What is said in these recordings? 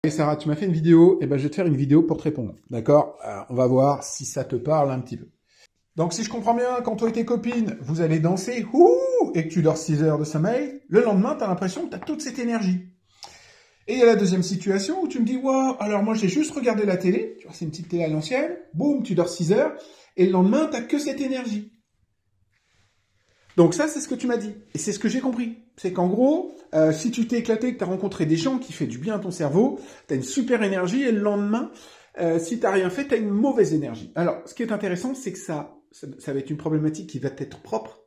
Et Sarah, tu m'as fait une vidéo, et ben je vais te faire une vidéo pour te répondre. D'accord? On va voir si ça te parle un petit peu. Donc si je comprends bien, quand toi et tes copines, vous allez danser, et que tu dors 6 heures de sommeil, le lendemain, tu as l'impression que tu as toute cette énergie. Et il y a la deuxième situation où tu me dis, waouh, alors moi j'ai juste regardé la télé, tu vois, c'est une petite télé à l'ancienne, boum, tu dors 6 heures, et le lendemain, tu n'as que cette énergie. Donc ça, c'est ce que tu m'as dit. Et c'est ce que j'ai compris. C'est qu'en gros, si tu t'es éclaté, que tu as rencontré des gens qui font du bien à ton cerveau, tu as une super énergie, et le lendemain, si tu n'as rien fait, tu as une mauvaise énergie. Alors, ce qui est intéressant, c'est que ça va être une problématique qui va t'être propre.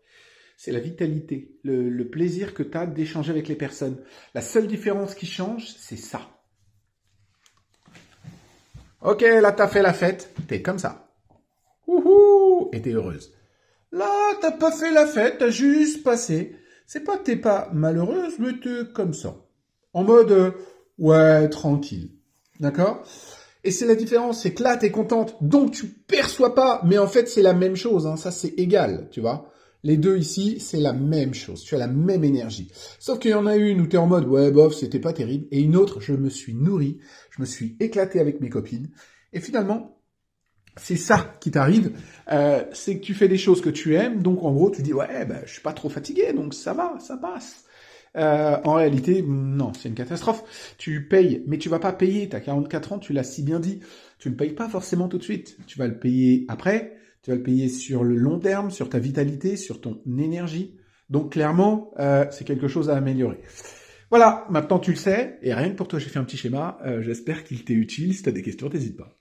C'est la vitalité, le plaisir que tu as d'échanger avec les personnes. La seule différence qui change, c'est ça. Ok, là, tu as fait la fête, t'es comme ça. Wouhou, et t'es heureuse. Là, t'as pas fait la fête, t'as juste passé. C'est pas que t'es pas malheureuse, mais t'es comme ça. En mode, ouais, tranquille. D'accord? Et c'est la différence, c'est que là, t'es contente, donc tu perçois pas, mais en fait, c'est la même chose, hein, ça c'est égal, tu vois. Les deux ici, c'est la même chose, tu as la même énergie. Sauf qu'il y en a une où t'es en mode, ouais, bof, c'était pas terrible, et une autre, je me suis nourri, je me suis éclaté avec mes copines, et finalement, c'est ça qui t'arrive, c'est que tu fais des choses que tu aimes, donc en gros tu dis ouais, ben, je suis pas trop fatigué, donc ça va, ça passe. En réalité, non, c'est une catastrophe. Tu payes, mais tu vas pas payer, t'as 44 ans, tu l'as si bien dit, tu ne payes pas forcément tout de suite, tu vas le payer après, tu vas le payer sur le long terme, sur ta vitalité, sur ton énergie, donc clairement, c'est quelque chose à améliorer. Voilà, maintenant tu le sais, et rien que pour toi j'ai fait un petit schéma, j'espère qu'il t'est utile, si tu as des questions, n'hésite pas.